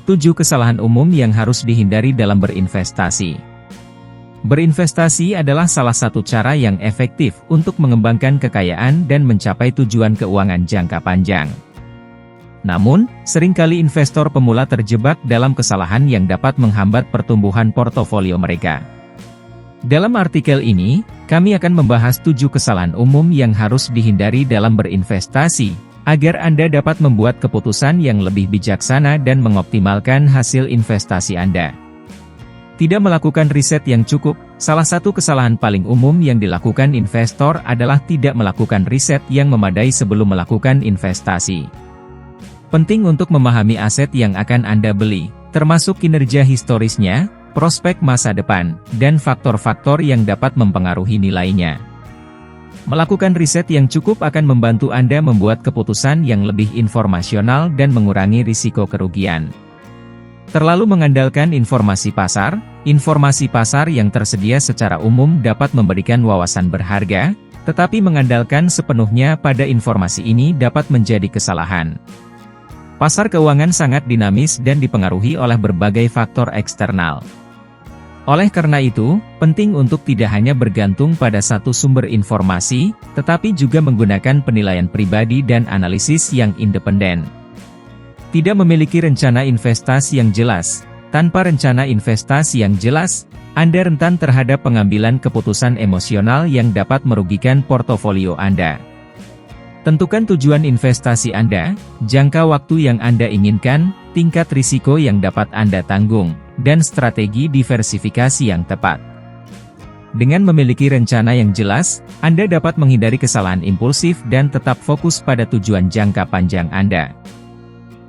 7 kesalahan umum yang harus dihindari dalam berinvestasi. Berinvestasi adalah salah satu cara yang efektif untuk mengembangkan kekayaan dan mencapai tujuan keuangan jangka panjang. Namun, seringkali investor pemula terjebak dalam kesalahan yang dapat menghambat pertumbuhan portofolio mereka. Dalam artikel ini, kami akan membahas 7 kesalahan umum yang harus dihindari dalam berinvestasi, agar Anda dapat membuat keputusan yang lebih bijaksana dan mengoptimalkan hasil investasi Anda. Tidak melakukan riset yang cukup. Salah satu kesalahan paling umum yang dilakukan investor adalah tidak melakukan riset yang memadai sebelum melakukan investasi. Penting untuk memahami aset yang akan Anda beli, termasuk kinerja historisnya, prospek masa depan, dan faktor-faktor yang dapat mempengaruhi nilainya. Melakukan riset yang cukup akan membantu Anda membuat keputusan yang lebih informasional dan mengurangi risiko kerugian. Terlalu mengandalkan informasi pasar yang tersedia secara umum dapat memberikan wawasan berharga, tetapi mengandalkan sepenuhnya pada informasi ini dapat menjadi kesalahan. Pasar keuangan sangat dinamis dan dipengaruhi oleh berbagai faktor eksternal. Oleh karena itu, penting untuk tidak hanya bergantung pada satu sumber informasi, tetapi juga menggunakan penilaian pribadi dan analisis yang independen. Tidak memiliki rencana investasi yang jelas. Tanpa rencana investasi yang jelas, Anda rentan terhadap pengambilan keputusan emosional yang dapat merugikan portofolio Anda. Tentukan tujuan investasi Anda, jangka waktu yang Anda inginkan, tingkat risiko yang dapat Anda tanggung, dan strategi diversifikasi yang tepat. Dengan memiliki rencana yang jelas, Anda dapat menghindari kesalahan impulsif dan tetap fokus pada tujuan jangka panjang Anda.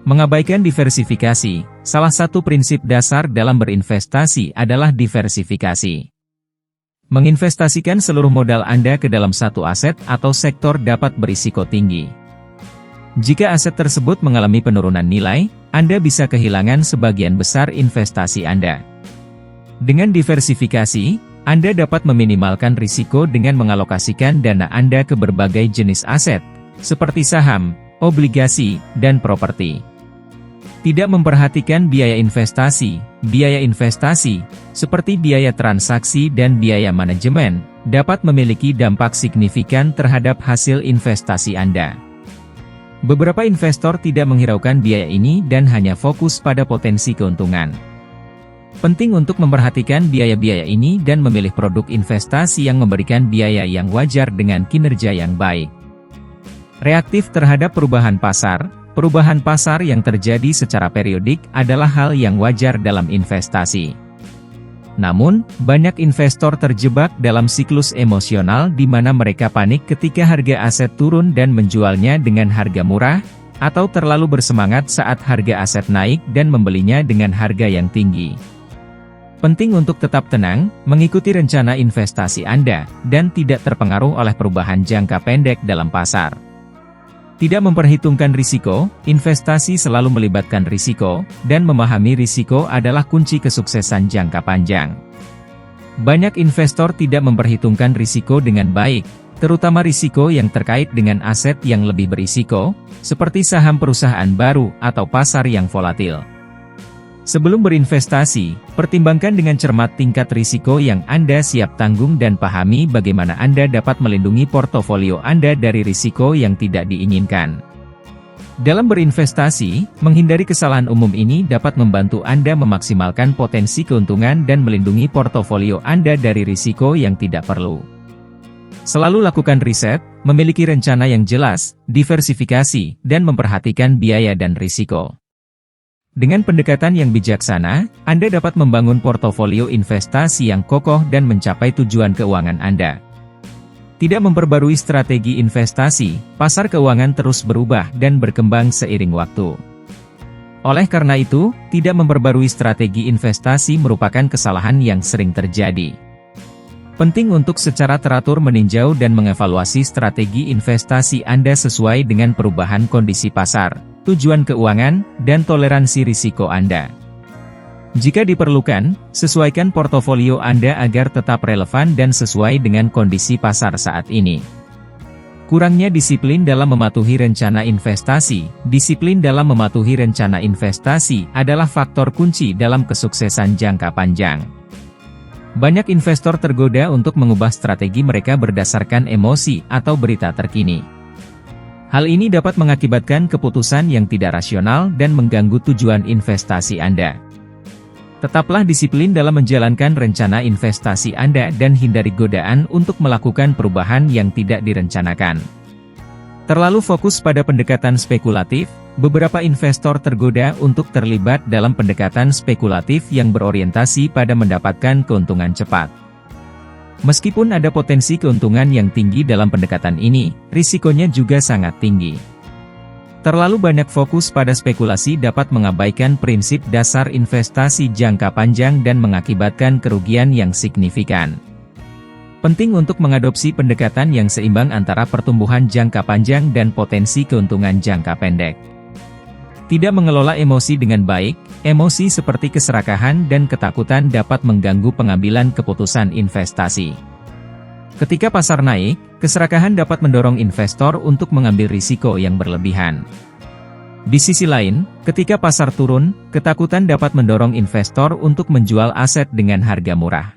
Mengabaikan diversifikasi, salah satu prinsip dasar dalam berinvestasi adalah diversifikasi. Menginvestasikan seluruh modal Anda ke dalam satu aset atau sektor dapat berisiko tinggi. Jika aset tersebut mengalami penurunan nilai, Anda bisa kehilangan sebagian besar investasi Anda. Dengan diversifikasi, Anda dapat meminimalkan risiko dengan mengalokasikan dana Anda ke berbagai jenis aset, seperti saham, obligasi, dan properti. Tidak memperhatikan biaya investasi, seperti biaya transaksi dan biaya manajemen, dapat memiliki dampak signifikan terhadap hasil investasi Anda. Beberapa investor tidak menghiraukan biaya ini dan hanya fokus pada potensi keuntungan. Penting untuk memperhatikan biaya-biaya ini dan memilih produk investasi yang memberikan biaya yang wajar dengan kinerja yang baik. Reaktif terhadap perubahan pasar yang terjadi secara periodik adalah hal yang wajar dalam investasi. Namun, banyak investor terjebak dalam siklus emosional di mana mereka panik ketika harga aset turun dan menjualnya dengan harga murah, atau terlalu bersemangat saat harga aset naik dan membelinya dengan harga yang tinggi. Penting untuk tetap tenang, mengikuti rencana investasi Anda, dan tidak terpengaruh oleh perubahan jangka pendek dalam pasar. Tidak memperhitungkan risiko, investasi selalu melibatkan risiko, dan memahami risiko adalah kunci kesuksesan jangka panjang. Banyak investor tidak memperhitungkan risiko dengan baik, terutama risiko yang terkait dengan aset yang lebih berisiko, seperti saham perusahaan baru atau pasar yang volatil. Sebelum berinvestasi, pertimbangkan dengan cermat tingkat risiko yang Anda siap tanggung dan pahami bagaimana Anda dapat melindungi portofolio Anda dari risiko yang tidak diinginkan. Dalam berinvestasi, menghindari kesalahan umum ini dapat membantu Anda memaksimalkan potensi keuntungan dan melindungi portofolio Anda dari risiko yang tidak perlu. Selalu lakukan riset, memiliki rencana yang jelas, diversifikasi, dan memperhatikan biaya dan risiko. Dengan pendekatan yang bijaksana, Anda dapat membangun portofolio investasi yang kokoh dan mencapai tujuan keuangan Anda. Tidak memperbarui strategi investasi, pasar keuangan terus berubah dan berkembang seiring waktu. Oleh karena itu, tidak memperbarui strategi investasi merupakan kesalahan yang sering terjadi. Penting untuk secara teratur meninjau dan mengevaluasi strategi investasi Anda sesuai dengan perubahan kondisi pasar, tujuan keuangan, dan toleransi risiko Anda. Jika diperlukan, sesuaikan portofolio Anda agar tetap relevan dan sesuai dengan kondisi pasar saat ini. Kurangnya disiplin dalam mematuhi rencana investasi. Disiplin dalam mematuhi rencana investasi adalah faktor kunci dalam kesuksesan jangka panjang. Banyak investor tergoda untuk mengubah strategi mereka berdasarkan emosi atau berita terkini. Hal ini dapat mengakibatkan keputusan yang tidak rasional dan mengganggu tujuan investasi Anda. Tetaplah disiplin dalam menjalankan rencana investasi Anda dan hindari godaan untuk melakukan perubahan yang tidak direncanakan. Terlalu fokus pada pendekatan spekulatif, beberapa investor tergoda untuk terlibat dalam pendekatan spekulatif yang berorientasi pada mendapatkan keuntungan cepat. Meskipun ada potensi keuntungan yang tinggi dalam pendekatan ini, risikonya juga sangat tinggi. Terlalu banyak fokus pada spekulasi dapat mengabaikan prinsip dasar investasi jangka panjang dan mengakibatkan kerugian yang signifikan. Penting untuk mengadopsi pendekatan yang seimbang antara pertumbuhan jangka panjang dan potensi keuntungan jangka pendek. Tidak mengelola emosi dengan baik, emosi seperti keserakahan dan ketakutan dapat mengganggu pengambilan keputusan investasi. Ketika pasar naik, keserakahan dapat mendorong investor untuk mengambil risiko yang berlebihan. Di sisi lain, ketika pasar turun, ketakutan dapat mendorong investor untuk menjual aset dengan harga murah.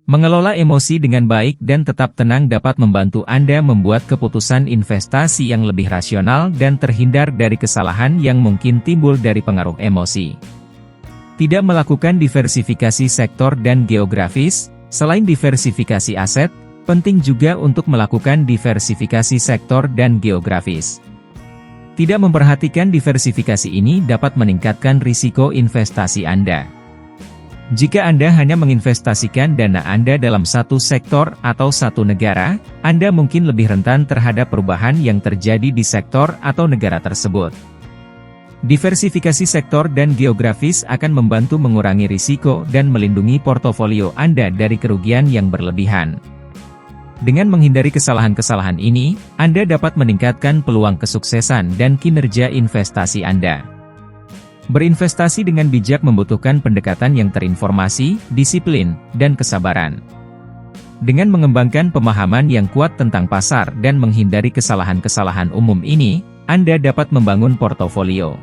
Mengelola emosi dengan baik dan tetap tenang dapat membantu Anda membuat keputusan investasi yang lebih rasional dan terhindar dari kesalahan yang mungkin timbul dari pengaruh emosi. Tidak melakukan diversifikasi sektor dan geografis. Selain diversifikasi aset, penting juga untuk melakukan diversifikasi sektor dan geografis. Tidak memperhatikan diversifikasi ini dapat meningkatkan risiko investasi Anda. Jika Anda hanya menginvestasikan dana Anda dalam satu sektor atau satu negara, Anda mungkin lebih rentan terhadap perubahan yang terjadi di sektor atau negara tersebut. Diversifikasi sektor dan geografis akan membantu mengurangi risiko dan melindungi portofolio Anda dari kerugian yang berlebihan. Dengan menghindari kesalahan-kesalahan ini, Anda dapat meningkatkan peluang kesuksesan dan kinerja investasi Anda. Berinvestasi dengan bijak membutuhkan pendekatan yang terinformasi, disiplin, dan kesabaran. Dengan mengembangkan pemahaman yang kuat tentang pasar dan menghindari kesalahan-kesalahan umum ini, Anda dapat membangun portofolio